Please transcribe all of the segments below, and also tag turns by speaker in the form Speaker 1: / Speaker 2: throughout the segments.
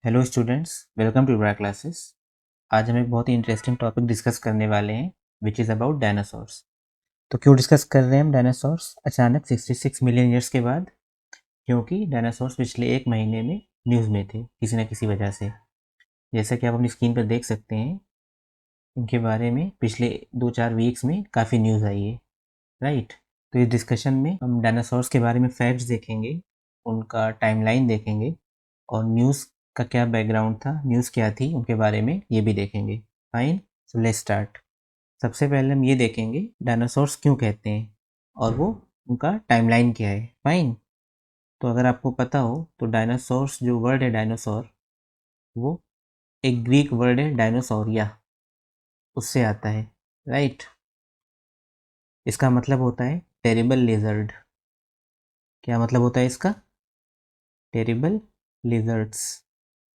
Speaker 1: Hello students, welcome to bra classes. आज हम एक बहुत ही इंटरेस्टिंग टॉपिक डिस्कस करने वाले हैं विच इज़ अबाउट डायनासोर्स। तो क्यों डिस्कस कर रहे हैं हम डायनासोर्स अचानक 66 मिलियन ईयर्स के बाद? क्योंकि डायनासोर्स पिछले एक महीने में न्यूज़ में थे किसी न किसी वजह से। जैसा कि आप अपनी स्क्रीन पर देख सकते हैं, इनके बारे में पिछले 2-4 वीक्स में काफ़ी न्यूज़ आई है, राइट? तो इस डिस्कशन में हम डायनासोर्स के बारे में फैक्ट्स देखेंगे, उनका टाइमलाइन देखेंगे और न्यूज़ का क्या बैकग्राउंड था, न्यूज़ क्या थी उनके बारे में ये भी देखेंगे। Fine, so let's start. सबसे पहले हम ये देखेंगे डायनासोर्स क्यों कहते हैं और वो उनका टाइमलाइन क्या है। फाइन, तो अगर आपको पता हो तो डायनासोर्स जो वर्ड है डायनासोर, वो एक ग्रीक वर्ड है डायनोसोरिया, उससे आता है, राइट? इसका मतलब होता है टेरिबल लिजर्ड। क्या मतलब होता है इसका? Terrible lizards.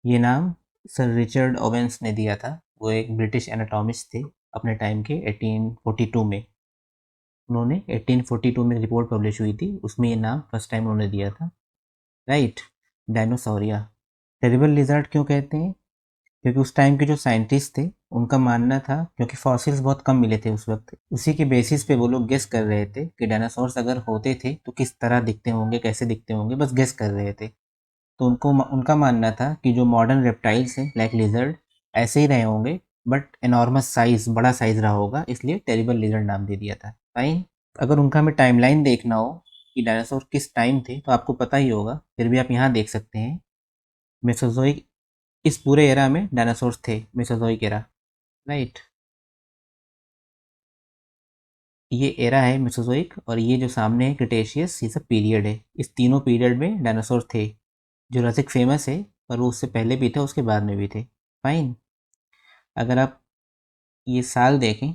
Speaker 1: ये नाम सर रिचर्ड ओवेंस ने दिया था। वो एक ब्रिटिश एनाटॉमिस्ट थे अपने टाइम के 1842 में। उन्होंने 1842 में रिपोर्ट पब्लिश हुई थी, उसमें ये नाम फर्स्ट टाइम उन्होंने दिया था, राइट? डायनोसोरिया। टेरिबल लिजर्ड क्यों कहते हैं? क्योंकि उस टाइम के जो साइंटिस्ट थे उनका मानना था, क्योंकि फॉसिल्स बहुत कम मिले थे उस वक्त, उसी के बेसिस पे वो लोग गेस कर रहे थे कि डायनासोर्स अगर होते थे तो किस तरह दिखते होंगे, कैसे दिखते होंगे, बस गेस कर रहे थे। तो उनका मानना था कि जो मॉडर्न रेप्टाइल्स हैं लाइक लिजर्ड ऐसे ही रहे होंगे, बट एनॉर्मस साइज, बड़ा साइज रहा होगा, इसलिए टेरिबल लिजर्ड नाम दे दिया था। फाइन। अगर उनका हमें टाइमलाइन देखना हो कि डायनासोर किस टाइम थे तो आपको पता ही होगा, फिर भी आप यहाँ देख सकते हैं मेसोजोइक। इस पूरे एरा में डायनासोर्स थे, मेसोजोइक एरा, राइट? ये एरा है मेसोजोइक और ये जो सामने है क्रिटेशियस, ये सब पीरियड है। इस तीनों पीरियड में डायनासोर थे। जुरासिक फेमस है पर वो उससे पहले भी था, उसके बाद में भी थे। फाइन। अगर आप ये साल देखें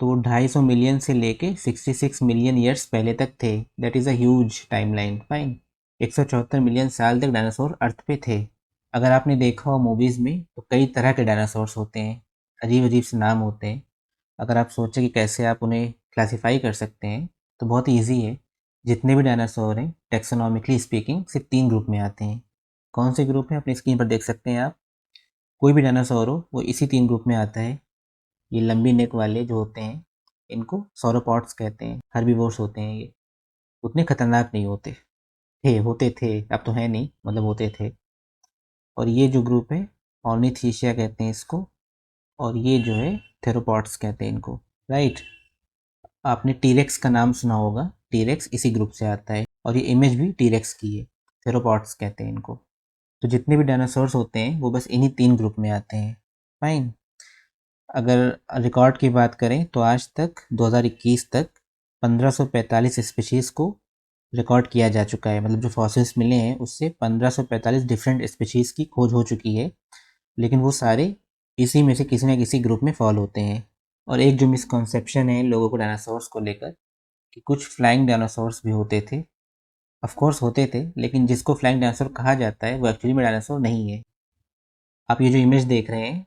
Speaker 1: तो वो 250 मिलियन से लेके 66 मिलियन ईयर्स पहले तक थे। That is a huge timeline. Fine. 174 million साल तक डायनासोर अर्थ पे थे। अगर आपने देखा हो मूवीज़ में तो कई तरह के डायनासोर्स होते हैं, अजीब अजीब से नाम होते हैं। अगर आप सोचें कि कैसे आप उन्हें क्लासीफाई कर सकते हैं तो बहुत ईजी है। जितने भी डायनासोर हैं टेक्सोनॉमिकली स्पीकिंग सिर्फ 3 ग्रुप में आते हैं। कौन से ग्रुप हैं अपनी स्क्रीन पर देख सकते हैं आप। कोई भी डायनासोर हो वो इसी 3 ग्रुप में आता है। ये लंबी नेक वाले जो होते हैं इनको सौरोपॉड्स कहते हैं, हर्बीवोर्स होते हैं ये। उतने खतरनाक नहीं होते थे, होते थे, अब तो है नहीं, मतलब होते थे। और ये जो ग्रुप है ऑर्निथीशिया कहते हैं इसको, और ये जो है थेरोपॉड्स कहते हैं इनको, राइट? आपने टीरेक्स का नाम सुना होगा, टीरेक्स इसी ग्रुप से आता है और ये इमेज भी टीरेक्स की है। थेरोपॉड्स कहते हैं इनको। तो जितने भी डायनासोर्स होते हैं वो बस इन्हीं 3 ग्रुप में आते हैं। फाइन। अगर रिकॉर्ड की बात करें तो आज तक 2021 तक 1545 स्पीशीज़ को रिकॉर्ड किया जा चुका है। मतलब जो फॉसिल्स मिले हैं उससे 1545 डिफरेंट स्पीशीज़ की खोज हो चुकी है, लेकिन वो सारे इसी में से किसी न किसी ग्रुप में फॉल होते हैं। और एक जो मिसकॉन्सेप्शन है लोगों को डायनासोर्स को लेकर कि कुछ फ्लाइंग डायनासोर्स भी होते थे। ऑफ कोर्स होते थे, लेकिन जिसको फ्लाइंग डायनासोर कहा जाता है वो एक्चुअली में डायनासोर नहीं है। आप ये जो इमेज देख रहे हैं,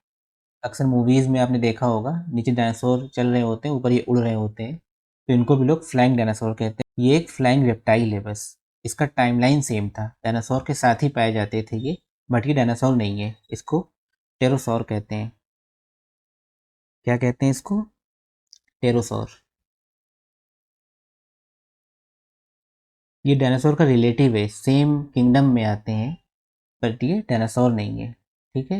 Speaker 1: अक्सर मूवीज़ में आपने देखा होगा, नीचे डायनासोर चल रहे होते हैं, ऊपर ये उड़ रहे होते हैं, तो इनको भी लोग फ्लाइंग डायनासोर कहते हैं। ये एक फ्लाइंग रेप्टाइल है बस। इसका टाइमलाइन सेम था, डायनासोर के साथ ही पाए जाते थे ये, बट ये डायनासोर नहीं है। इसको टेरोसौर कहते हैं। क्या कहते हैं इसको? टेरोसौर। ये डायनासोर का रिलेटिव है, सेम किंगडम में आते हैं, बट ये डायनासोर नहीं है, ठीक है?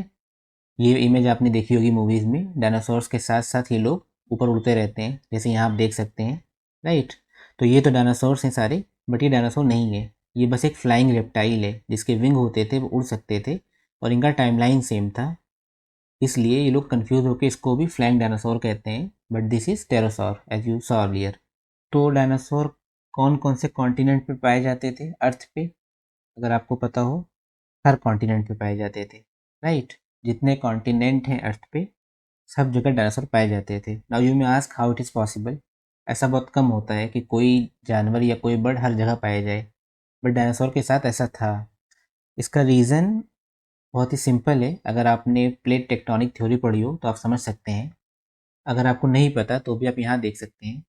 Speaker 1: ये इमेज आपने देखी होगी मूवीज़ में, डायनासोर्स के साथ साथ ये लोग ऊपर उड़ते रहते हैं, जैसे यहाँ आप देख सकते हैं, राइट? तो ये तो डायनासोर्स हैं सारे, बट ये डायनासोर नहीं है। ये बस एक फ्लाइंग रेप्टाइल है जिसके विंग होते थे, वो उड़ सकते थे और इनका टाइमलाइन सेम था। इसलिए ये लोग कंफ्यूज होकर इसको भी फ्लाइंग डायनासोर कहते हैं, but this is pterosaur as you saw earlier. तो डायनासोर कौन कौन से कॉन्टिनेंट पे पाए जाते थे अर्थ पे? अगर आपको पता हो, हर कॉन्टिनेंट पे पाए जाते थे, राइट? जितने कॉन्टिनेंट हैं अर्थ पे सब जगह डायनासोर पाए जाते थे। Now you may ask how it is possible. ऐसा बहुत कम होता है कि कोई जानवर या कोई बर्ड हर जगह पाया जाए, बट डायनासोर के साथ ऐसा था। इसका रीज़न बहुत ही सिंपल है। अगर आपने प्लेट टेक्टोनिक थ्योरी पढ़ी हो तो आप समझ सकते हैं। अगर आपको नहीं पता तो भी आप यहाँ देख सकते हैं।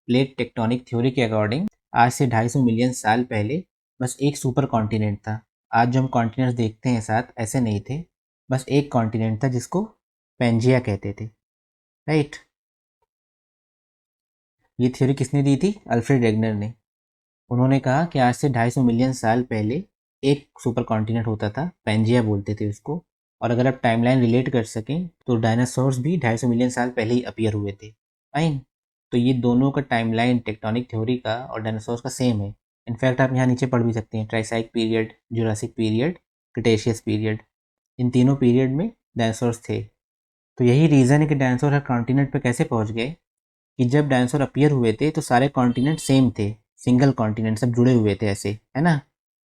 Speaker 1: प्लेट टेक्टोनिक थ्योरी के अकॉर्डिंग आज से 250 मिलियन साल पहले बस एक सुपर कॉन्टिनेंट था, आज जो हम कॉन्टिनेंट्स देखते हैं साथ, ऐसे नहीं थे। बस एक कॉन्टिनेंट था जिसको पेंजिया कहते थे, राइट। ये थ्योरी किसने दी थी? अल्फ्रेड रेगनर ने। उन्होंने कहा कि आज से 250 मिलियन साल पहले एक सुपर कॉन्टिनेंट होता था, पेंजिया बोलते थे उसको। और अगर आप टाइमलाइन रिलेट कर सकें तो डायनासोर्स भी 250 मिलियन साल पहले ही अपीयर हुए थे, फाइन। तो ये दोनों का टाइमलाइन टेक्टोनिक थ्योरी का और डायनासोर्स का सेम है। इनफैक्ट आप यहाँ नीचे पढ़ भी सकते हैं, Triassic period, Jurassic period, Cretaceous period, इन तीनों पीरियड में डायनासोर्स थे। तो यही रीज़न है कि डायनासोर हर कॉन्टिनेंट पे कैसे पहुंच गए, कि जब डायनासोर अपीयर हुए थे तो सारे कॉन्टिनेंट सेम थे, सिंगल कॉन्टिनेंट, सब जुड़े हुए थे ऐसे, है ना।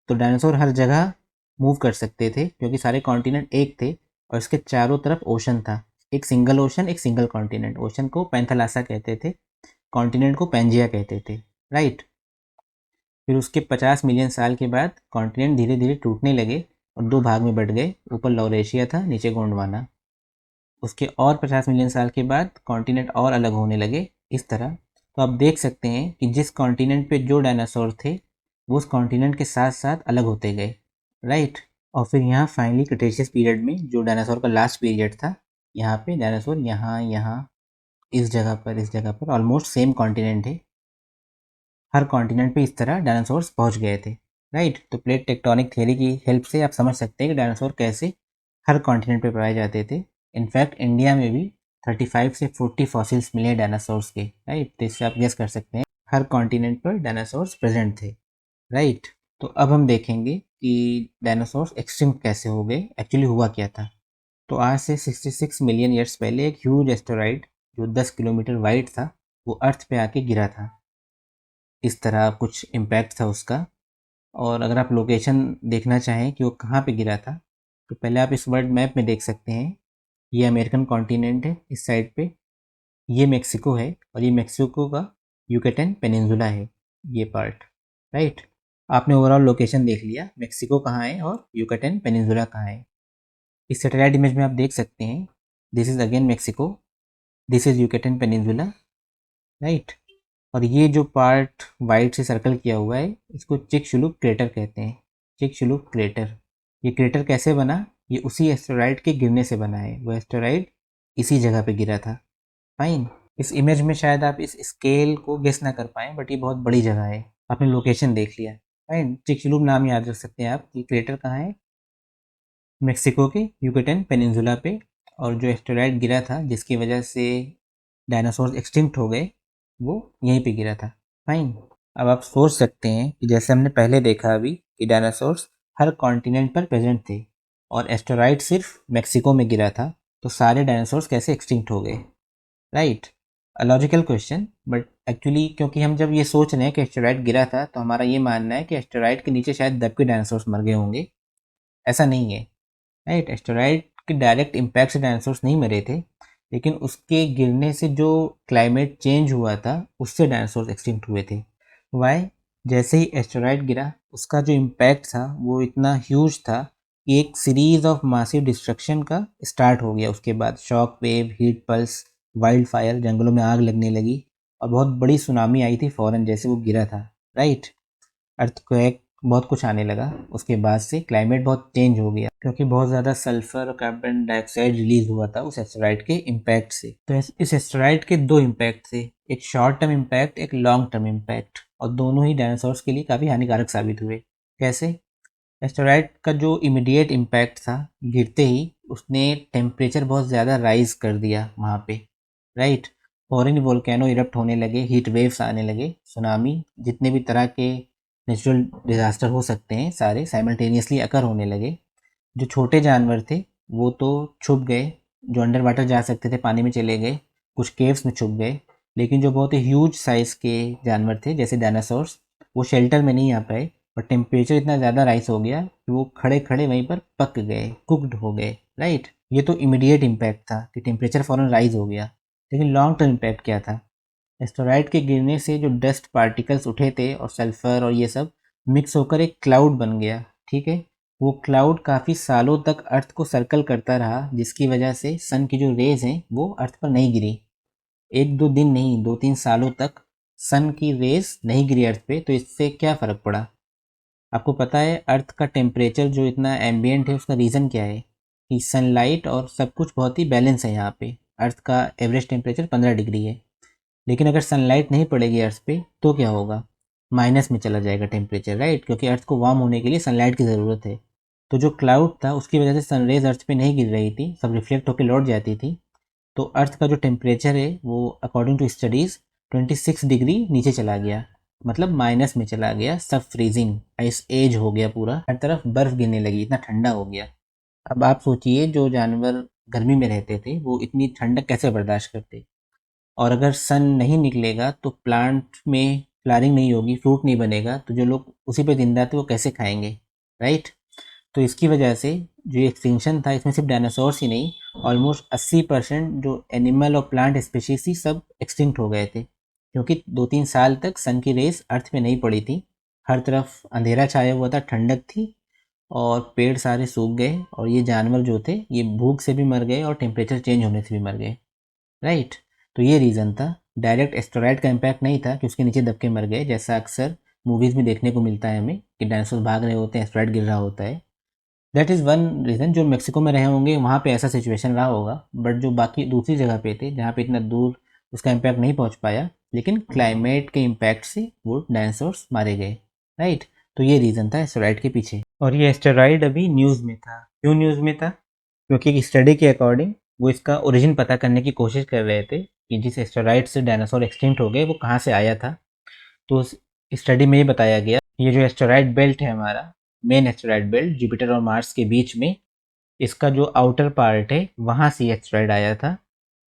Speaker 1: तो डायनासोर हर जगह मूव कर सकते थे क्योंकि सारे कॉन्टिनेंट एक थे और इसके चारों तरफ ओशन था। एक सिंगल ओशन, एक सिंगल कॉन्टिनेंट। ओशन को पैंथालासा कहते थे, कॉन्टिनेंट को पेंजिया कहते थे, राइट। फिर उसके 50 मिलियन साल के बाद कॉन्टिनेंट धीरे धीरे टूटने लगे और दो भाग में बट गए। ऊपर लॉरेशिया था, नीचे गोंडवाना। उसके और 50 मिलियन साल के बाद कॉन्टिनेंट और अलग होने लगे, इस तरह। तो आप देख सकते हैं कि जिस कॉन्टिनेंट पे जो डायनासोर थे वो उस कॉन्टिनेंट के साथ साथ अलग होते गए, राइट। और फिर यहाँ फाइनली क्रिटेशियस पीरियड में जो डायनासोर का लास्ट पीरियड था, यहाँ पे डायनासोर यहाँ इस जगह पर ऑलमोस्ट सेम कॉन्टिनेंट है। हर कॉन्टिनेंट पे इस तरह डायनासोर्स पहुँच गए थे, राइट। तो प्लेट टेक्टोनिक थ्योरी की हेल्प से आप समझ सकते हैं कि डायनासोर कैसे हर कॉन्टिनेंट पे पाए जाते थे। इनफैक्ट इंडिया में भी 35 से 40 फॉसिल्स मिले डायनासोर्स के, राइट। तो इससे आप गेस कर सकते हैं हर कॉन्टिनेंट पर डायनासोर्स प्रेजेंट थे, राइट। तो अब हम देखेंगे कि डायनासोर्स एक्सटिंक्ट कैसे हो गए, एक्चुअली हुआ क्या था। तो आज से 66 मिलियन ईयर्स पहले एक ह्यूज एस्टेरॉइड जो 10 किलोमीटर वाइड था वो अर्थ पे आके गिरा था। इस तरह कुछ इम्पैक्ट था उसका। और अगर आप लोकेशन देखना चाहें कि वो कहाँ पे गिरा था, तो पहले आप इस वर्ल्ड मैप में देख सकते हैं। ये अमेरिकन कॉन्टिनेंट है इस साइड पे, ये मेक्सिको है और ये मेक्सिको का यूकेटन पेनिनसुला है, ये पार्ट, राइट। आपने ओवरऑल लोकेशन देख लिया, मेक्सिको कहाँ है और यूकेटन पेनिनसुला कहाँ है। इस सैटेलाइट इमेज में आप देख सकते हैं, this is again Mexico, this is Yucatan peninsula, right. और ये जो पार्ट वाइट से सर्कल किया हुआ है इसको चिकशुलुप क्रेटर कहते हैं, चिकशुलुप क्रेटर। ये क्रेटर कैसे बना? ये उसी एस्टेरॉइड के गिरने से बना है, वो एस्टेरॉइड इसी जगह पे गिरा था, फाइन। इस इमेज में शायद आप इस स्केल को गेस ना कर पाएँ, बट ये बहुत बड़ी जगह है। आपने लोकेशन देख लिया, फाइन। चिकशुलुप नाम याद रख सकते हैं आप कि क्रेटर कहाँ है, मेक्सिको के यूकेटन पेनिनसुला पे। और जो एस्टेरॉइड गिरा था जिसकी वजह से डायनासोर एक्सटिंक्ट हो गए, वो यहीं पे गिरा था, फाइन। अब आप सोच सकते हैं कि जैसे हमने पहले देखा अभी कि डायनासोर्स हर कॉन्टिनेंट पर प्रेजेंट थे और एस्टेरॉइड सिर्फ मेक्सिको में गिरा था, तो सारे डायनासोर्स कैसे एक्सटिंक्ट हो गए, right. A logical question, but actually क्योंकि हम जब ये सोच रहे हैं कि एस्टेरॉइड गिरा था तो हमारा ये मानना है कि एस्टेरॉइड के नीचे शायद दब के डायनासोर्स मर गए होंगे। ऐसा नहीं है, राइट। एस्टेरॉइड के डायरेक्ट इम्पैक्ट से डायनासोर्स नहीं मरे थे, लेकिन उसके गिरने से जो क्लाइमेट चेंज हुआ था उससे डायनासोर्स एक्सटिंक्ट हुए थे। वाई? जैसे ही एस्टेरॉइड गिरा उसका जो इम्पैक्ट था वो इतना ह्यूज था कि एक सीरीज ऑफ मासिव डिस्ट्रक्शन का स्टार्ट हो गया। उसके बाद shock wave, heat pulse, wild fire, जंगलों में आग लगने लगी और बहुत बड़ी सुनामी आई थी फौरन जैसे वो गिरा था, राइट। अर्थक्वेक, बहुत कुछ आने लगा। उसके बाद से क्लाइमेट बहुत चेंज हो गया क्योंकि बहुत ज़्यादा सल्फर और कार्बन डाइऑक्साइड रिलीज हुआ था उस एस्टेरॉइड के इम्पैक्ट से। तो इस एस्टेरॉइड के दो इम्पैक्ट थे, एक शॉर्ट टर्म इम्पैक्ट, एक लॉन्ग टर्म इम्पैक्ट, और दोनों ही डायनासोर्स के लिए काफ़ी हानिकारक साबित हुए। कैसे? एस्टेरॉइड का जो इमीडिएट इम्पैक्ट था, गिरते ही उसने टेम्परेचर बहुत ज़्यादा राइज कर दिया वहाँ पे, राइट। फॉरेन वोल्केनो इरप्ट होने लगे, हीट वेव्स आने लगे, सुनामी, जितने भी तरह के नेचुरल डिज़ास्टर हो सकते हैं सारे साइमल्टेनियसली अकर होने लगे। जो छोटे जानवर थे वो तो छुप गए, जो अंडर वाटर जा सकते थे पानी में चले गए, कुछ केव्स में छुप गए। लेकिन जो बहुत ही ह्यूज साइज़ के जानवर थे जैसे डायनासोर्स, वो शेल्टर में नहीं आ पाए और टेम्परेचर इतना ज़्यादा राइज हो गया कि वो खड़े खड़े वहीं पर पक गए, कुकड हो गए, राइट। ये तो इमीडिएट इम्पैक्ट था कि टेम्परेचर फ़ौरन राइज हो गया। लेकिन लॉन्ग टर्म इम्पैक्ट क्या था? एस्टेरॉइड के गिरने से जो डस्ट पार्टिकल्स उठे थे और सल्फर और ये सब मिक्स होकर एक क्लाउड बन गया, ठीक है। वो क्लाउड काफ़ी सालों तक अर्थ को सर्कल करता रहा, जिसकी वजह से सन की जो रेज हैं वो अर्थ पर नहीं गिरी। एक दो दिन नहीं, 2-3 सालों तक सन की रेज नहीं गिरी अर्थ पे। तो इससे क्या फ़र्क पड़ा? आपको पता है अर्थ का टेम्परेचर जो इतना एम्बियंट है उसका रीज़न क्या है कि सनलाइट और सब कुछ बहुत ही बैलेंस है यहाँ पे। अर्थ का एवरेज टेम्परेचर 15 डिग्री है, लेकिन अगर सनलाइट नहीं पड़ेगी अर्थ पे तो क्या होगा, माइनस में चला जाएगा टेम्परेचर, राइट, क्योंकि अर्थ को वार्म होने के लिए सनलाइट की ज़रूरत है। तो जो क्लाउड था उसकी वजह से सनरेज अर्थ पे नहीं गिर रही थी, सब रिफ्लेक्ट होकर लौट जाती थी। तो अर्थ का जो टेम्परेचर है वो अकॉर्डिंग टू स्टडीज़ 26 डिग्री नीचे चला गया, मतलब माइनस में चला गया, सब फ्रीजिंग आइस एज हो गया, पूरा हर तरफ बर्फ़ गिरने लगी, इतना ठंडा हो गया। अब आप सोचिए जो जानवर गर्मी में रहते थे वो इतनी ठंडक कैसे बर्दाश्त करते, और अगर सन नहीं निकलेगा तो प्लांट में फ्लावरिंग नहीं होगी, फ्रूट नहीं बनेगा, तो जो लोग उसी पे जिंदा थे वो कैसे खाएंगे, राइट। तो इसकी वजह से जो एक्सटिंक्शन था इसमें सिर्फ डायनासोर्स ही नहीं, ऑलमोस्ट 80% जो एनिमल और प्लांट स्पीशीज थी सब एक्सटिंक्ट हो गए थे, क्योंकि 2-3 साल तक सन की रेस अर्थ पे नहीं पड़ी थी, हर तरफ अंधेरा छाया हुआ था, ठंडक थी, और पेड़ सारे सूख गए, और ये जानवर जो थे ये भूख से भी मर गए और टेम्परेचर चेंज होने से भी मर गए, राइट। तो ये रीज़न था, डायरेक्ट एस्टेरॉयड का इम्पैक्ट नहीं था कि उसके नीचे दब के मर गए, जैसा अक्सर मूवीज़ में देखने को मिलता है हमें कि डायनासोर भाग रहे होते हैं, एस्टेरॉयड गिर रहा होता है। दैट इज़ वन रीज़न, जो मेक्सिको में रहे होंगे वहाँ पे ऐसा सिचुएशन रहा होगा, बट जो बाकी दूसरी जगह पे थे जहाँ पे इतना दूर उसका इम्पैक्ट नहीं पहुँच पाया, लेकिन क्लाइमेट के इम्पैक्ट से वो डायनासोर्स मारे गए, राइट। तो ये रीज़न था एस्टेरॉयड के पीछे, और ये एस्टेरॉयड अभी न्यूज़ में था। क्यों न्यूज़ में था? क्योंकि एक स्टडी के अकॉर्डिंग वो इसका ओरिजिन पता करने की कोशिश कर रहे थे कि जिस एस्टेरॉयड से डायनासोर एक्सटिंक्ट हो गए वो कहाँ से आया था। तो उस स्टडी में ये बताया गया, ये जो एस्टेरॉयड बेल्ट है हमारा, मेन एस्टेरॉयड बेल्ट जुपिटर और मार्स के बीच में, इसका जो आउटर पार्ट है वहाँ से ये एस्टेरॉयड आया था,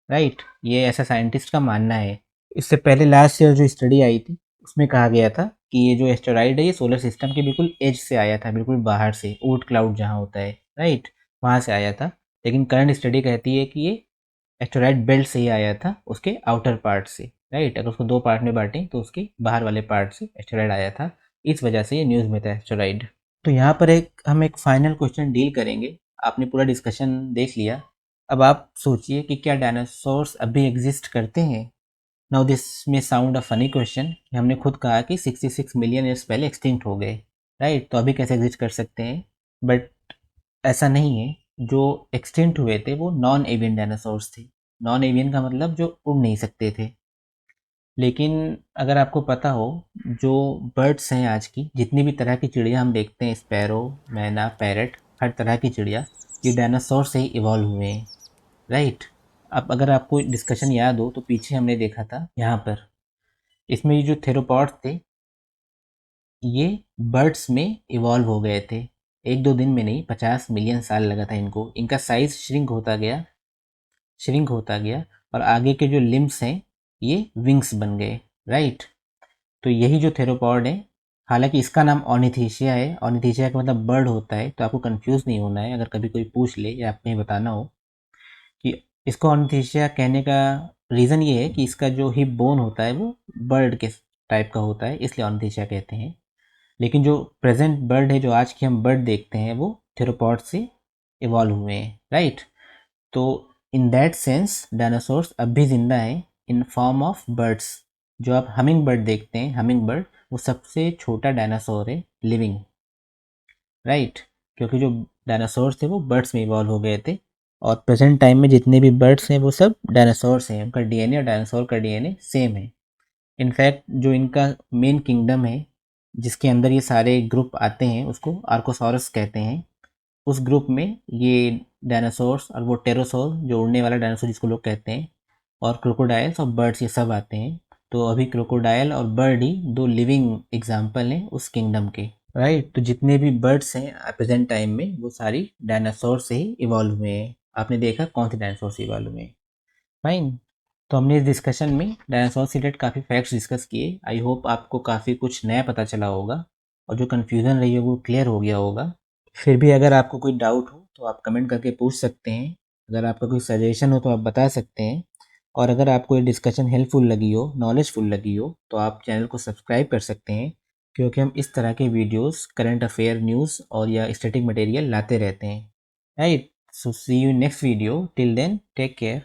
Speaker 1: राइट। ये ऐसा साइंटिस्ट का मानना है। इससे पहले लास्ट ईयर जो स्टडी आई थी उसमें कहा गया था कि ये जो एस्टेरॉयड है ये सोलर सिस्टम के बिल्कुल एज से आया था, बिल्कुल बाहर से, ऊट क्लाउड जहाँ होता है, राइट, वहाँ से आया था। लेकिन करंट स्टडी कहती है कि ये एस्टेरॉयड बेल्ट से ही आया था, उसके आउटर पार्ट से, राइट। अगर उसको 2 पार्ट में बांटें तो उसके बाहर वाले पार्ट से एस्टेरॉयड आया था, इस वजह से ये न्यूज़ में था एस्टेरॉयड। तो यहाँ पर हम एक फाइनल क्वेश्चन डील करेंगे। आपने पूरा डिस्कशन देख लिया, अब आप सोचिए कि क्या डायनासोर्स अभी एग्जिस्ट करते हैं। नाउ दिस में साउंड अ फनी क्वेश्चन, हमने खुद कहा कि 66 मिलियन ईयर्स पहले एक्सटिंक्ट हो गए, राइट, तो अभी कैसे एग्जिस्ट कर सकते हैं, बट ऐसा नहीं है। जो एक्सटिंक्ट हुए थे वो नॉन एवियन डायनासोर्स थे। नॉन एवियन का मतलब जो उड़ नहीं सकते थे। लेकिन अगर आपको पता हो, जो बर्ड्स हैं आज की, जितनी भी तरह की चिड़िया हम देखते हैं, स्पैरो, मैना, पैरट, हर तरह की चिड़िया, ये डायनासोर से ही इवॉल्व हुए हैं, राइट। अब अगर आपको डिस्कशन याद हो तो पीछे हमने देखा था यहाँ पर, इसमें ये जो थेरोपॉड्स थे ये बर्ड्स में इवॉल्व हो गए थे, 1-2 दिन में नहीं, 50 मिलियन साल लगा था इनको, इनका साइज श्रिंक होता गया, और आगे के जो लिम्स हैं ये विंग्स बन गए, राइट। तो यही जो थेरोपॉड है, हालांकि इसका नाम ऑर्निथीशिया है, ऑर्निथीशिया का मतलब बर्ड होता है, तो आपको कंफ्यूज नहीं होना है अगर कभी कोई पूछ ले या आपको ये बताना हो कि इसको ऑर्निथीशिया कहने का रीज़न ये है कि इसका जो हिप बोन होता है वो बर्ड के टाइप का होता है, इसलिए ऑर्निथीशिया कहते हैं। लेकिन जो प्रेजेंट बर्ड है, जो आज की हम बर्ड देखते हैं, वो थेरोपॉड से इवॉल्व हुए हैं, राइट। तो इन दैट सेंस डायनासोर्स अब भी जिंदा हैं इन फॉर्म ऑफ बर्ड्स। जो आप हमिंग बर्ड देखते हैं, हमिंग बर्ड वो सबसे छोटा डायनासोर है लिविंग, राइट, क्योंकि जो डायनासोर्स थे वो बर्ड्स में इवॉल्व हो गए थे, और प्रेजेंट टाइम में जितने भी बर्ड्स हैं वो सब डायनासोर्स हैं, उनका डीएनए और डायनासोर का डीएनए सेम है। इनफैक्ट जो इनका मेन किंगडम है जिसके अंदर ये सारे ग्रुप आते हैं उसको आर्कोसॉरस कहते हैं, उस ग्रुप में ये डायनासोर्स और वो टेरोसोर जो उड़ने वाला डायनासोर जिसको लोग कहते हैं, और क्रोकोडाइल्स और बर्ड्स ये सब आते हैं। तो अभी क्रोकोडाइल और बर्ड ही 2 लिविंग एग्जाम्पल हैं उस किंगडम के, राइट। तो जितने भी बर्ड्स हैं प्रेजेंट टाइम में वो सारी डायनासोर से ही इवॉल्व हुए हैं। आपने देखा कौन से डायनासोर से इवॉल्व हुए हैं, फाइन। तो हमने इस डिस्कशन में डायनासोर से रिलेटेड काफ़ी फैक्ट्स डिस्कस किए। आई होप आपको काफ़ी कुछ नया पता चला होगा, और जो कन्फ्यूज़न रही होगी वो क्लियर हो गया होगा। फिर भी अगर आपको कोई डाउट हो तो आप कमेंट करके पूछ सकते हैं, अगर आपका कोई सजेशन हो तो आप बता सकते हैं, और अगर आपको ये डिस्कशन हेल्पफुल लगी हो, नॉलेजफुल लगी हो, तो आप चैनल को सब्सक्राइब कर सकते हैं, क्योंकि हम इस तरह के वीडियोस, करंट अफेयर, न्यूज़ और या स्टैटिक मटेरियल लाते रहते हैं, right. So see you next video, till then take care.